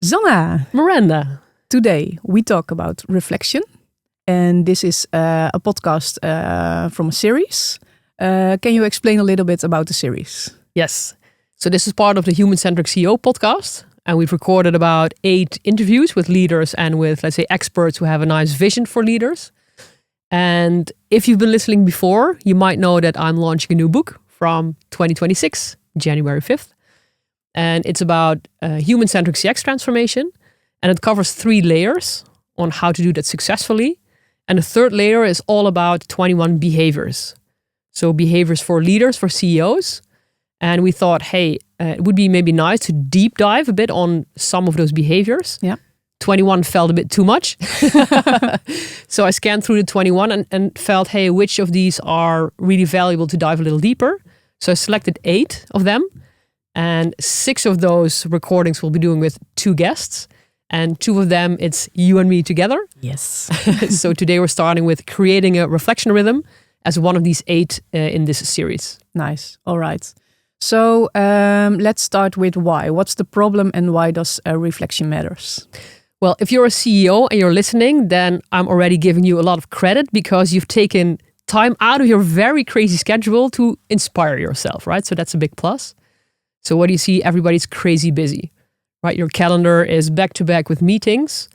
Zanna, Miranda. today we talk about reflection, and this is a podcast from a series. Can you explain a little bit about the series? Yes. So this is part of the Human-Centric CEO podcast, and we've recorded about 8 interviews with leaders and with, let's say, experts who have a nice vision for leaders. And if you've been listening before, you might know that I'm launching a new book from 2026, January 5th. And it's about human-centric CX transformation. And it covers 3 layers on how to do that successfully. And the third layer is all about 21 behaviors. So behaviors for leaders, for CEOs. And we thought, hey, it would be maybe nice to deep dive a bit on some of those behaviors. Yeah. 21 felt a bit too much. So I scanned through the 21 and felt, hey, which of these are really valuable to dive a little deeper? So I selected 8 of them. And 6 of those recordings we'll be doing with 2 guests. And 2 of them, it's you and me together. Yes. So today we're starting with creating a reflection rhythm as one of these 8 in this series. Nice. All right. So let's start with why. What's the problem and why does reflection matters? Well, if you're a CEO and you're listening, then I'm already giving you a lot of credit because you've taken time out of your very crazy schedule to inspire yourself, right? So that's a big plus. So what do you see? Everybody's crazy busy, right? Your calendar is back to back with meetings.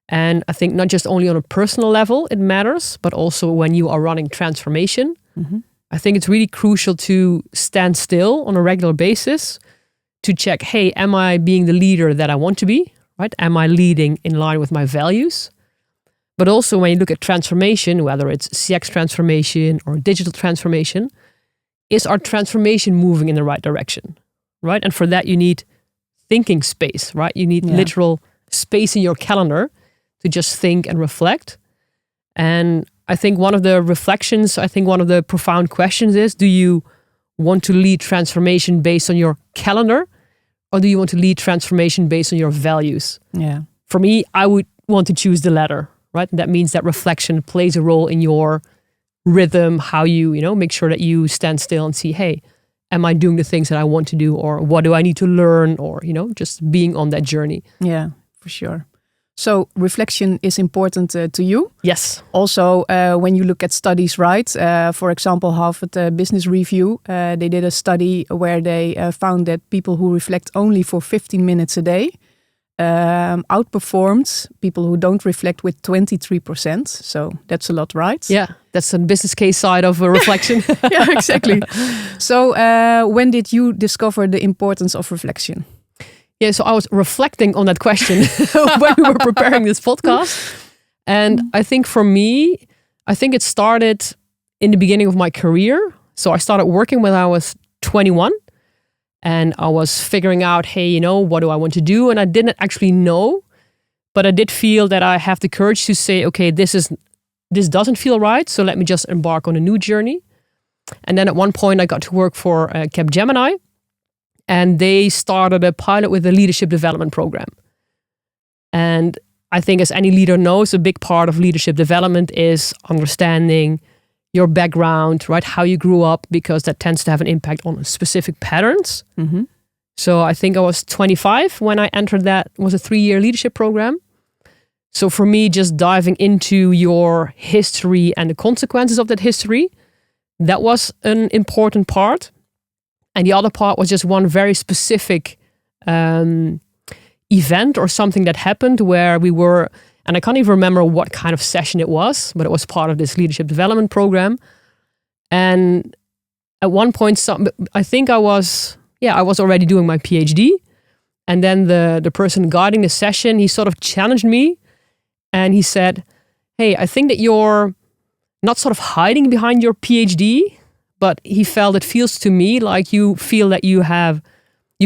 And I think not just only on a personal level, it matters, but also when you are running transformation. Mm-hmm. I think it's really crucial to stand still on a regular basis to check, hey, am I being the leader that I want to be, right? Am I leading in line with my values? But also when you look at transformation, whether it's CX transformation or digital transformation, is our transformation moving in the right direction, right? And for that, you need thinking space, right? You need literal space in your calendar to just think and reflect. And I think one of the profound questions is, do you want to lead transformation based on your calendar? Or do you want to lead transformation based on your values? Yeah. For me, I would want to choose the latter, right? That means that reflection plays a role in your rhythm, how you make sure that you stand still and see, hey, am I doing the things that I want to do? Or what do I need to learn? Or, just being on that journey. Yeah, for sure. So reflection is important to you. Yes. Also, when you look at studies, right? For example, Harvard Business Review, they did a study where they found that people who reflect only for 15 minutes a day outperformed people who don't reflect with 23%. So that's a lot, right? Yeah, that's a business case side of a reflection. Yeah, exactly. So when did you discover the importance of reflection? Yeah, so I was reflecting on that question when we were preparing this podcast. And I think for me, it started in the beginning of my career. So I started working when I was 21 and I was figuring out, hey, what do I want to do? And I didn't actually know, but I did feel that I have the courage to say, okay, this doesn't feel right. So let me just embark on a new journey. And then at one point I got to work for Capgemini. And they started a pilot with a leadership development program. And I think as any leader knows, a big part of leadership development is understanding your background, right? How you grew up, because that tends to have an impact on specific patterns. Mm-hmm. So I think I was 25 when I entered that. It was a 3-year leadership program. So for me, just diving into your history and the consequences of that history, that was an important part. And the other part was just one very specific event or something that happened where we were, and I can't even remember what kind of session it was, but it was part of this leadership development program. And at one point, I think I was already doing my PhD. And then the person guiding the session, he sort of challenged me and he said, hey, I think that you're not sort of hiding behind your PhD, but he felt it feels to me like you feel that you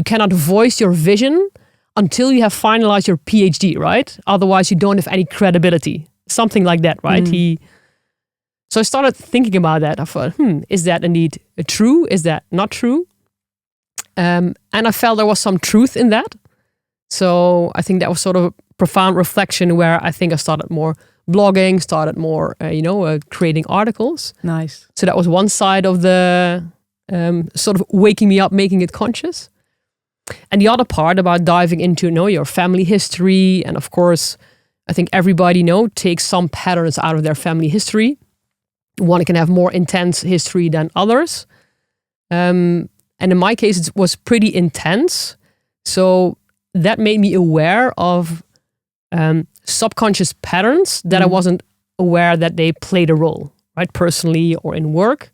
cannot voice your vision until you have finalized your PhD, right? Otherwise, you don't have any credibility. Something like that, right? So I started thinking about that. I thought, is that indeed true? Is that not true? And I felt there was some truth in that. So I think that was sort of a profound reflection where I think I started more blogging, started more, creating articles. Nice. So that was one side of the sort of waking me up, making it conscious. And the other part about diving into your family history, and of course, I think everybody takes some patterns out of their family history. One can have more intense history than others. And in my case, it was pretty intense. So that made me aware of subconscious patterns that I wasn't aware that they played a role, right? Personally or in work.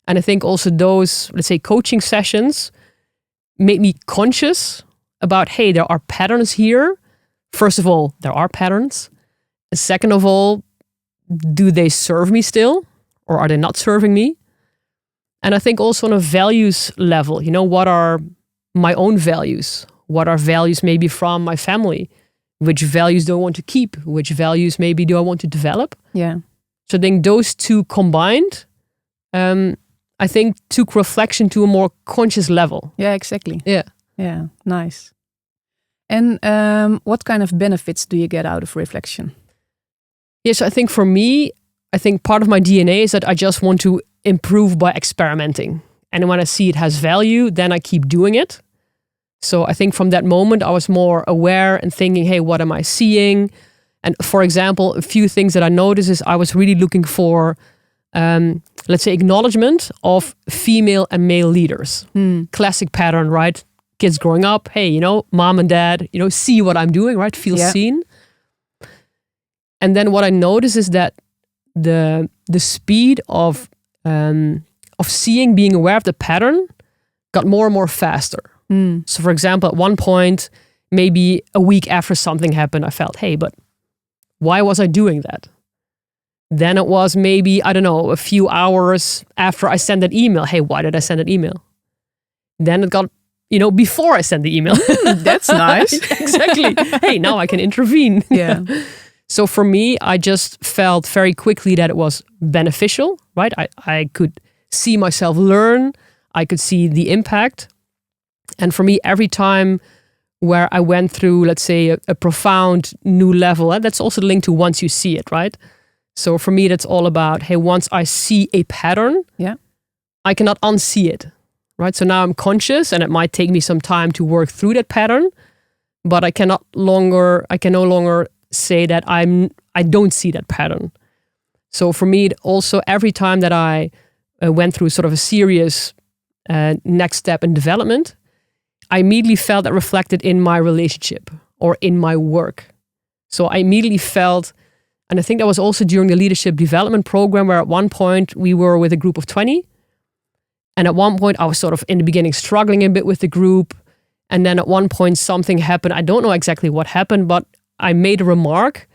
And I think also those, let's say, coaching sessions made me conscious about, hey, there are patterns here. First of all, there are patterns. And second of all, do they serve me still, or are they not serving me? And I think also on a values level, what are my own values? What are values maybe from my family? Which values do I want to keep? Which values maybe do I want to develop? Yeah. So I think those two combined, I think took reflection to a more conscious level. Yeah, exactly. Yeah. Yeah, nice. And what kind of benefits do you get out of reflection? Yes, I think for me, part of my DNA is that I just want to improve by experimenting. And when I see it has value, then I keep doing it. So I think from that moment, I was more aware and thinking, hey, what am I seeing? And for example, a few things that I noticed is I was really looking for, let's say, acknowledgement of female and male leaders. Classic pattern, right? Kids growing up, hey, mom and dad, see what I'm doing, right? Feel seen. And then what I noticed is that the speed of seeing, being aware of the pattern got more and more faster. So for example, at one point, maybe a week after something happened, I felt, hey, but why was I doing that? Then it was maybe, I don't know, a few hours after I sent that email. Hey, why did I send that email? Then it got, before I sent the email. That's nice. Exactly. Hey, now I can intervene. Yeah. So for me, I just felt very quickly that it was beneficial, right? I could see myself learn. I could see the impact. And for me, every time where I went through, let's say, a profound new level, that's also linked to once you see it, right? So for me, that's all about, hey, once I see a pattern, I cannot unsee it, right? So now I'm conscious, and it might take me some time to work through that pattern, but I can no longer say that I don't see that pattern. So for me, also every time that I went through sort of a serious next step in development, I immediately felt that reflected in my relationship or in my work. So I immediately felt, and I think that was also during the leadership development program, where at one point we were with a group of 20. And at one point I was sort of in the beginning struggling a bit with the group. And then at one point something happened. I don't know exactly what happened, but I made a remark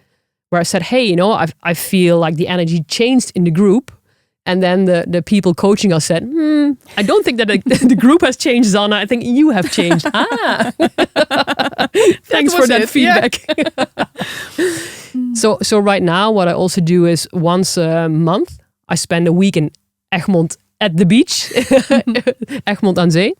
where I said, hey, I feel like the energy changed in the group. And then the people coaching us said, I don't think that the group has changed, Zanna. I think you have changed. Thanks for that feedback. Yeah. So right now, what I also do is once a month, I spend a week in Egmond at the beach, Egmond aan Zee.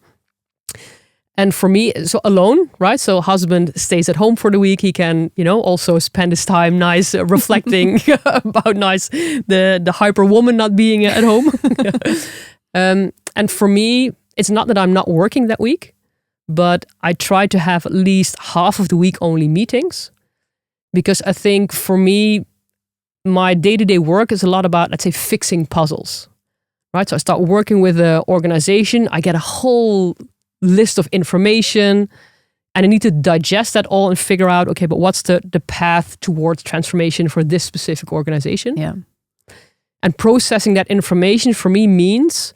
And for me, so alone, right? So husband stays at home for the week. He can, also spend his time reflecting about the hyper woman not being at home. And for me, it's not that I'm not working that week, but I try to have at least half of the week only meetings, because I think for me, my day-to-day work is a lot about, let's say, fixing puzzles, right? So I start working with an organization. I get a whole list of information, and I need to digest that all and figure out, okay, but what's the path towards transformation for this specific organization? Yeah. And processing that information for me means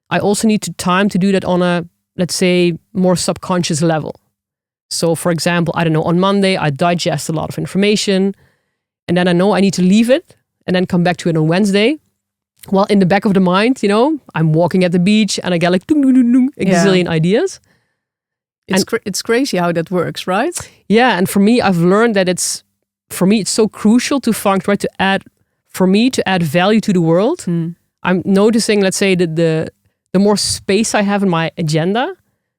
I also need time to do that on a, let's say, more subconscious level. So for example, I don't know, on Monday, I digest a lot of information, and then I know I need to leave it and then come back to it on Wednesday. Well, in the back of the mind, I'm walking at the beach and I get like a gazillion ideas. It's crazy how that works, right? Yeah, and for me, I've learned that it's so crucial to function, right? To add value to the world. I'm noticing, let's say, that the more space I have in my agenda,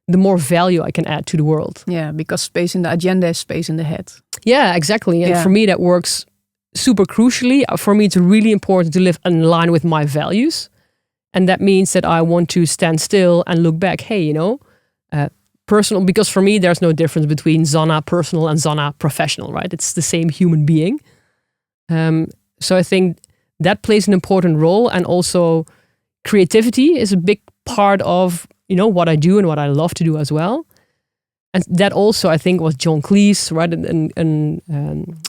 the more value I can add to the world. Yeah, because space in the agenda is space in the head. Yeah, exactly. And for me, that works super crucially. For me, it's really important to live in line with my values. And that means that I want to stand still and look back. Hey, personal, because for me, there's no difference between Zanna personal and Zanna professional, right? It's the same human being. So I think that plays an important role, and also creativity is a big part of, what I do and what I love to do as well. And that also, I think, was John Cleese, right?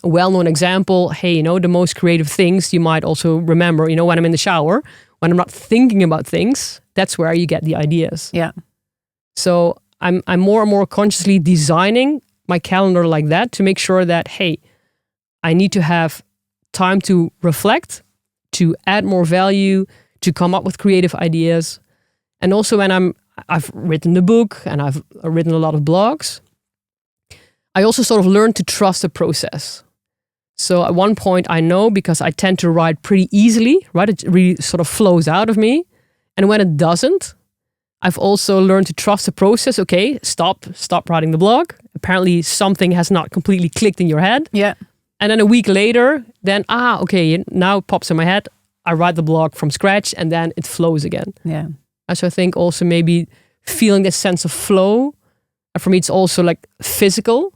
A well-known example. Hey, the most creative things you might also remember, when I'm in the shower, when I'm not thinking about things, that's where you get the ideas. Yeah. So I'm more and more consciously designing my calendar like that to make sure that, hey, I need to have time to reflect, to add more value, to come up with creative ideas. And also when I've written the book and I've written a lot of blogs, I also sort of learned to trust the process. So at one point I know, because I tend to write pretty easily, right? It really sort of flows out of me. And when it doesn't, I've also learned to trust the process. Okay, stop writing the blog. Apparently something has not completely clicked in your head. Yeah. And then a week later, then, okay, now it pops in my head. I write the blog from scratch and then it flows again. Yeah. And so I think also maybe feeling this sense of flow, for me it's also like physical,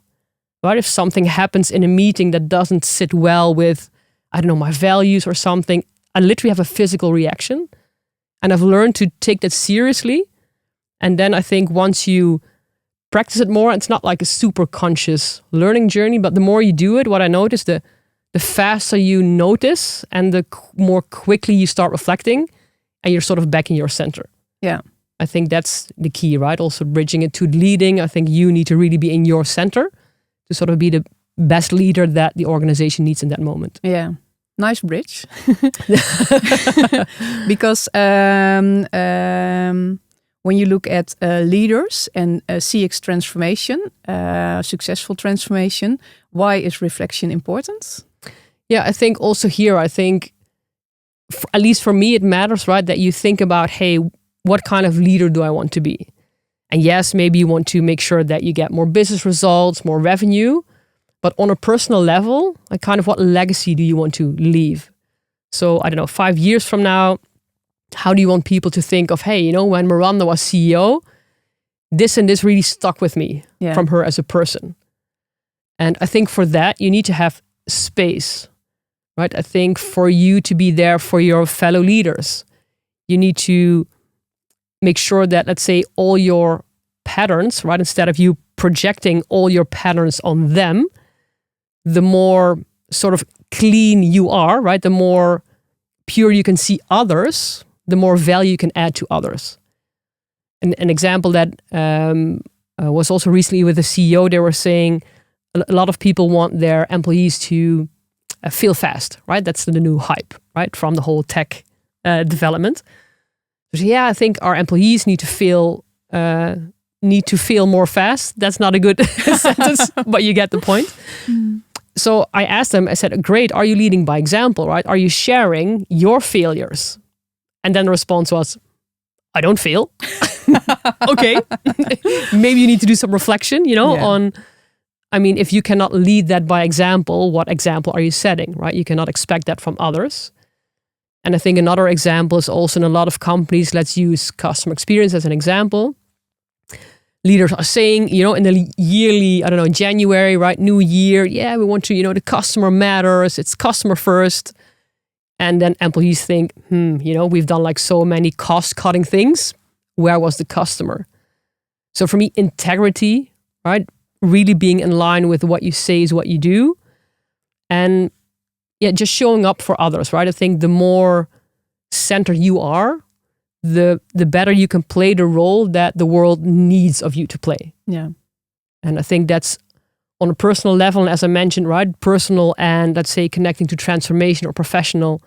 right? If something happens in a meeting that doesn't sit well with, my values or something, I literally have a physical reaction. And I've learned to take that seriously. And then I think once you practice it more, it's not like a super conscious learning journey, but the more you do it, what I notice, the faster you notice and the more quickly you start reflecting and you're sort of back in your center. Yeah. I think that's the key, right? Also bridging it to leading. I think you need to really be in your center to sort of be the best leader that the organization needs in that moment. Yeah. Nice bridge. Because when you look at leaders and CX transformation, successful transformation, why is reflection important? Yeah, I think also here, at least for me, it matters, right? That you think about, hey, what kind of leader do I want to be? And yes, maybe you want to make sure that you get more business results, more revenue, but on a personal level, like kind of what legacy do you want to leave? So I don't know, 5 years from now, how do you want people to think of, hey, when Miranda was CEO, this and this really stuck with me from her as a person. And I think for that, you need to have space, right? I think for you to be there for your fellow leaders, you need to make sure that, let's say, all your patterns, right? Instead of you projecting all your patterns on them, the more sort of clean you are, right? The more pure you can see others, the more value you can add to others. And an example that was also recently with the CEO, they were saying a lot of people want their employees to feel fast, right? That's the new hype, right? From the whole tech development. So I think our employees need to feel more fast. That's not a good sentence, but you get the point. Mm. So I asked them, I said, great, are you leading by example, right? Are you sharing your failures? And then the response was, I don't fail. Okay. Maybe you need to do some reflection, on, if you cannot lead that by example, what example are you setting, right? You cannot expect that from others. And I think another example is also in a lot of companies, let's use customer experience as an example. Leaders are saying, in the yearly, January, right? New year. Yeah, we want to, the customer matters. It's customer first. And then employees think, we've done like so many cost cutting things. Where was the customer? So for me, integrity, right? Really being in line with what you say is what you do. And just showing up for others, right? I think the more centered you are, the better you can play the role that the world needs of you to play. Yeah. And I think that's on a personal level, and as I mentioned, right, personal and let's say connecting to transformation or professional.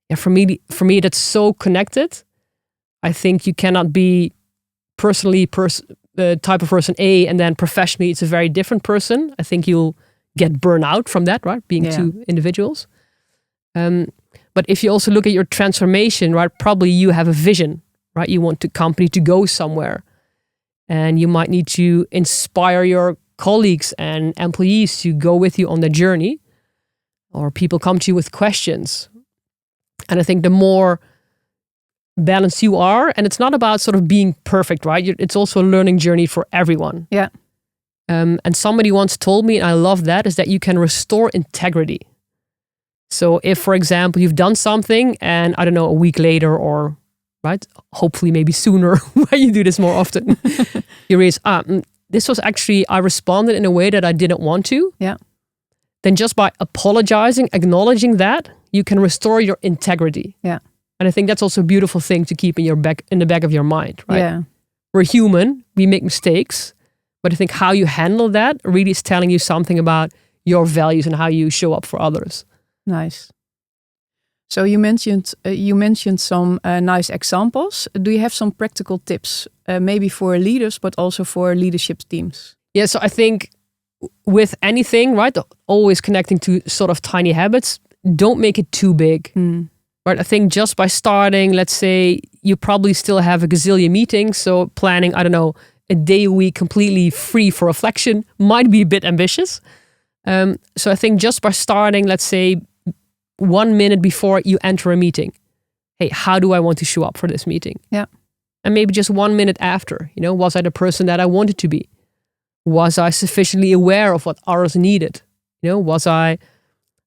Yeah, for me, that's so connected. I think you cannot be personally the type of person A and then professionally it's a very different person. I think you'll get burnout from that, right? Being two individuals. But if you also look at your transformation, right, probably you have a vision, right? You want the company to go somewhere. And you might need to inspire your colleagues and employees to go with you on the journey. Or people come to you with questions. And I think the more balanced you are. And it's not about sort of being perfect, right? It's also a learning journey for everyone. Yeah. And somebody once told me, and I love that, is that you can restore integrity. So if, for example, you've done something and I don't know, a week later or, right, hopefully maybe sooner when you do this more often, you realize, this was actually, I responded in a way that I didn't want to. Yeah. Then just by apologizing, acknowledging that, you can restore your integrity. Yeah. And I think that's also a beautiful thing to keep in the back of your mind, right? Yeah. We're human, we make mistakes, but I think how you handle that really is telling you something about your values and how you show up for others. Nice. So you mentioned some nice examples. Do you have some practical tips, maybe for leaders, but also for leadership teams? Yeah, so I think with anything, right, always connecting to sort of tiny habits, don't make it too big. Right, I think just by starting, let's say you probably still have a gazillion meetings, so planning, I don't know, a day a week completely free for reflection might be a bit ambitious. So I think just by starting, let's say 1 minute before you enter a meeting, hey, how do I want to show up for this meeting? Yeah. And maybe just 1 minute after, was I the person that I wanted to be? Was I sufficiently aware of what others needed? Was I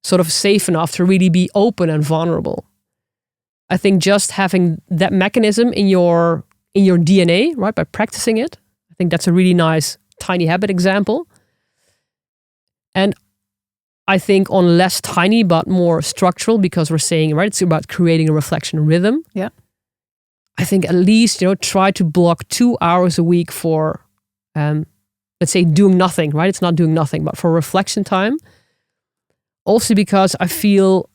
sort of safe enough to really be open and vulnerable? I think just having that mechanism in your DNA, right, by practicing it, I think that's a really nice tiny habit example. And I think on less tiny but more structural, because we're saying, right, it's about creating a reflection rhythm. Yeah. I think at least, try to block 2 hours a week for, let's say, doing nothing, right? It's not doing nothing, but for reflection time. Also because I feel,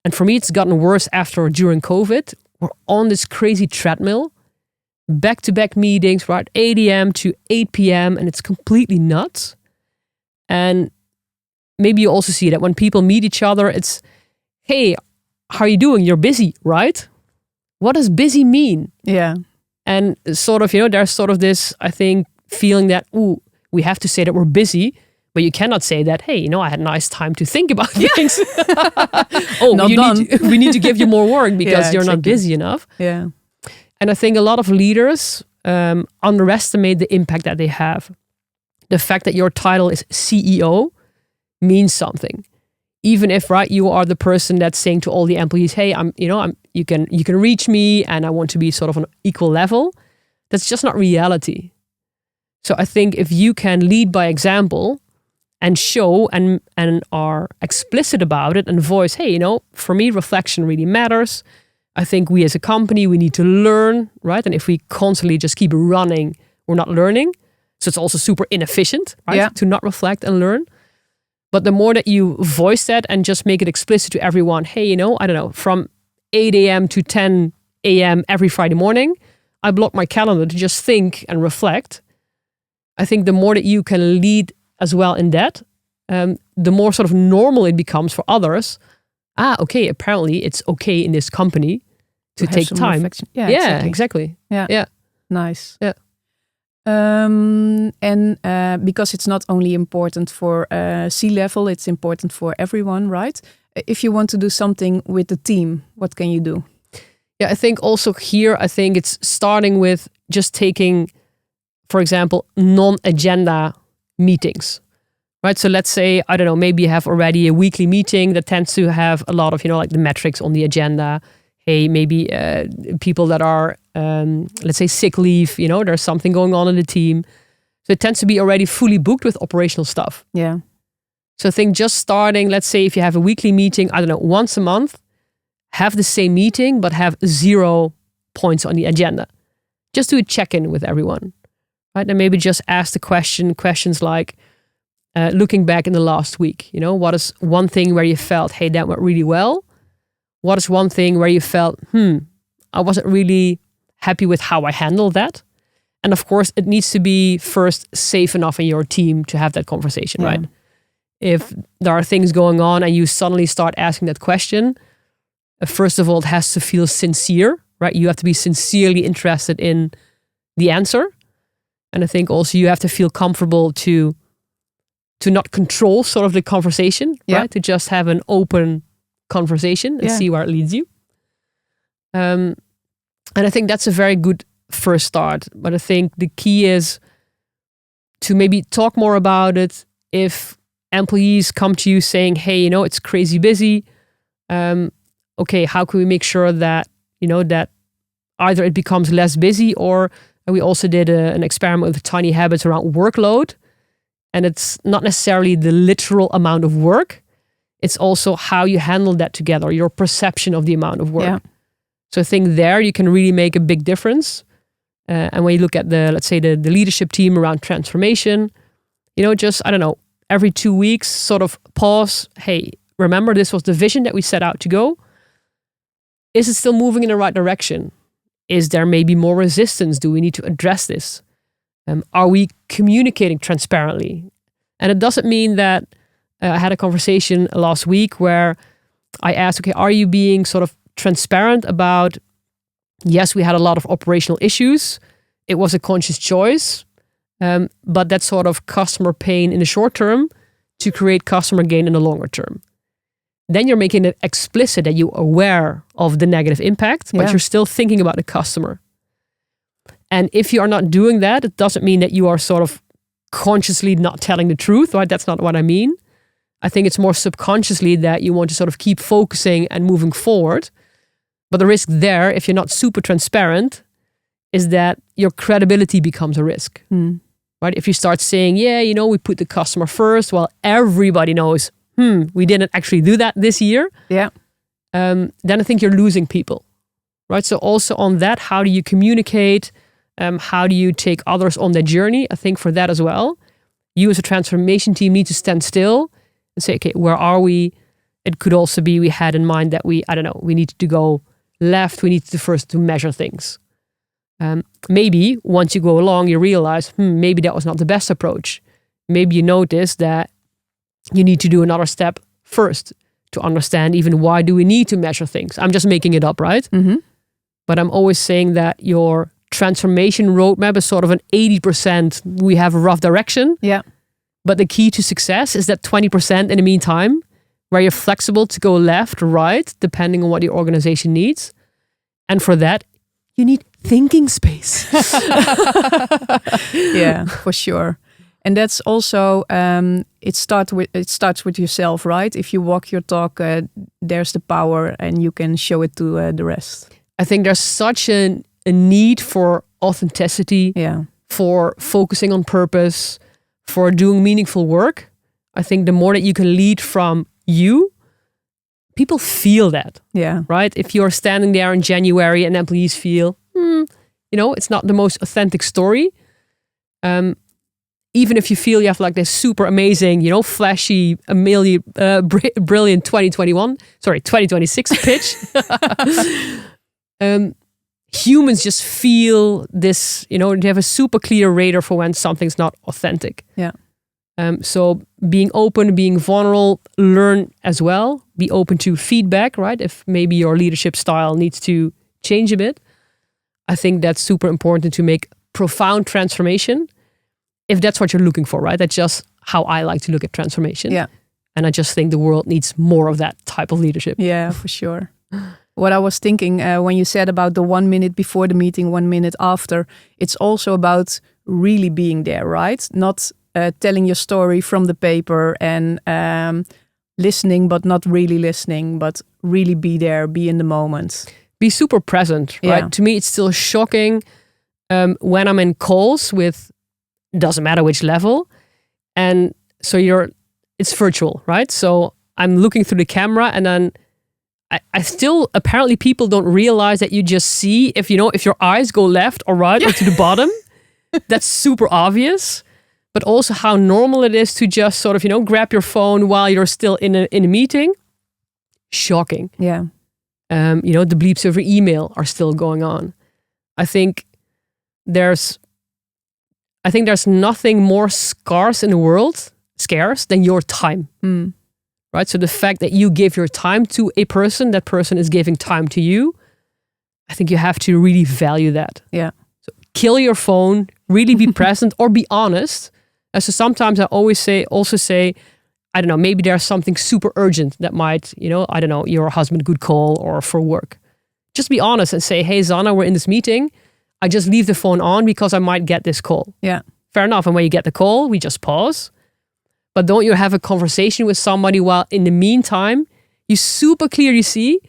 and for me, it's gotten worse after or during COVID, we're on this crazy treadmill, back-to-back meetings, right? 8 a.m. to 8 p.m. and it's completely nuts. And maybe you also see that when people meet each other, it's, hey, how are you doing? You're busy, right? What does busy mean? Yeah. And sort of, there's sort of this, I think, feeling that, we have to say that we're busy, but you cannot say that, hey, I had a nice time to think about things. We need to give you more work because you're not busy enough. Yeah. And I think a lot of leaders underestimate the impact that they have. The fact that your title is CEO means something. Even if, right, you are the person that's saying to all the employees, hey, you can reach me and I want to be sort of on an equal level. That's just not reality. So I think if you can lead by example and show and are explicit about it and voice, hey, for me, reflection really matters. I think we as a company, we need to learn, right? And if we constantly just keep running, we're not learning. So it's also super inefficient, right? Yeah. To not reflect and learn. But the more that you voice that and just make it explicit to everyone, hey, I don't know, from 8 a.m. to 10 a.m. every Friday morning, I block my calendar to just think and reflect. I think the more that you can lead as well in that, the more sort of normal it becomes for others. Okay, apparently it's okay in this company to take time. Reflection. Yeah, exactly. Yeah. Nice. Yeah. And because it's not only important for C-level, it's important for everyone, right? If you want to do something with the team, what can you do? Yeah, I think also here, I think it's starting with just taking, for example, non-agenda meetings, right? So let's say, I don't know, maybe you have already a weekly meeting that tends to have a lot of, like the metrics on the agenda. Hey, maybe people that are, let's say, sick leave, there's something going on in the team. So it tends to be already fully booked with operational stuff. Yeah. So I think just starting, let's say if you have a weekly meeting, I don't know, once a month, have the same meeting, but have 0 points on the agenda. Just do a check-in with everyone, right? And maybe just ask the questions like, looking back in the last week, what is one thing where you felt, hey, that went really well? What is one thing where you felt, I wasn't really happy with how I handled that? And of course, it needs to be first safe enough in your team to have that conversation, right? If there are things going on and you suddenly start asking that question, first of all, it has to feel sincere, right? You have to be sincerely interested in the answer. And I think also you have to feel comfortable to not control sort of the conversation, right? To just have an open conversation and see where it leads you. And I think that's a very good first start. But I think the key is to maybe talk more about it. If employees come to you saying, hey, it's crazy busy. Okay, how can we make sure that, that either it becomes less busy, or we also did an experiment with tiny habits around workload. And it's not necessarily the literal amount of work. It's also how you handle that together, your perception of the amount of work. Yeah. So I think there you can really make a big difference. And when you look at let's say the leadership team around transformation, just, I don't know, every 2 weeks, sort of pause. Hey, remember this was the vision that we set out to go. Is it still moving in the right direction? Is there maybe more resistance? Do we need to address this? Are we communicating transparently? And it doesn't mean that I had a conversation last week where I asked, okay, are you being sort of transparent about, yes, we had a lot of operational issues. It was a conscious choice, but that's sort of customer pain in the short term to create customer gain in the longer term. Then you're making it explicit that you're aware of the negative impact, but you're still thinking about the customer. And if you are not doing that, it doesn't mean that you are sort of consciously not telling the truth, right? That's not what I mean. I think it's more subconsciously that you want to sort of keep focusing and moving forward. But the risk there, if you're not super transparent, is that your credibility becomes a risk, right? If you start saying, we put the customer first, while everybody knows, we didn't actually do that this year. Yeah. Then I think you're losing people, right? So also on that, how do you communicate? How do you take others on that journey? I think for that as well, you as a transformation team need to stand still and say, okay, where are we? It could also be we had in mind that we needed to go left. We needed to first to measure things. Maybe once you go along, you realize, maybe that was not the best approach. Maybe you notice that you need to do another step first to understand even why do we need to measure things. I'm just making it up, right? Mm-hmm. But I'm always saying that your transformation roadmap is sort of an 80%, we have a rough direction. Yeah. But the key to success is that 20% in the meantime, where you're flexible to go left, right, depending on what your organization needs. And for that, you need thinking space. Yeah, for sure. And that's also, it starts with yourself, right? If you walk your talk, there's the power and you can show it to the rest. I think there's such a need for authenticity, for focusing on purpose, for doing meaningful work. I think the more that you can lead from you, people feel that, right? If you're standing there in January and employees feel, it's not the most authentic story. Even if you feel you have like this super amazing, flashy, brilliant 2026 pitch. Humans just feel this, they have a super clear radar for when something's not authentic. Yeah. So being open, being vulnerable, learn as well. Be open to feedback, right? If maybe your leadership style needs to change a bit. I think that's super important to make profound transformation. If that's what you're looking for, right? That's just how I like to look at transformation. Yeah. And I just think the world needs more of that type of leadership. Yeah, for sure. What I was thinking when you said about the 1 minute before the meeting, 1 minute after, it's also about really being there, right? Not telling your story from the paper and listening, but not really listening, but really be there, be in the moment. Be super present, right? Yeah. To me, it's still shocking when I'm in calls with, doesn't matter which level. And so it's virtual, right? So I'm looking through the camera and then I still, apparently people don't realize that you just see if your eyes go left or right or to the bottom, that's super obvious. But also how normal it is to just sort of, grab your phone while you're still in a meeting. Shocking. Yeah. The bleeps over email are still going on. I think there's nothing more scarce in the world, than your time. Right? So the fact that you give your time to a person, that person is giving time to you, I think you have to really value that. Yeah. So kill your phone, really be present or be honest. And so sometimes I also say, I don't know, maybe there's something super urgent that might, your husband could call or for work. just be honest and say, hey, Zana, we're in this meeting. I just leave the phone on because I might get this call. Yeah. Fair enough. And when you get the call, we just pause. But don't you have a conversation with somebody while in the meantime, you super clearly see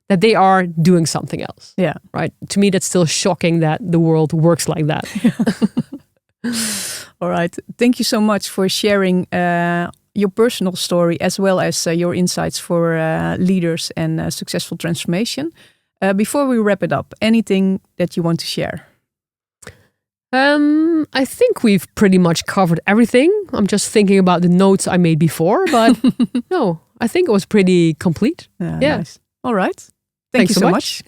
that they are doing something else. Yeah. Right. To me, that's still shocking that the world works like that. All right. Thank you so much for sharing your personal story as well as your insights for leaders and successful transformation. Before we wrap it up, anything that you want to share? I think we've pretty much covered everything. I'm just thinking about the notes I made before, but no, I think it was pretty complete. Yeah. Nice. All right. Thank Thanks you so much.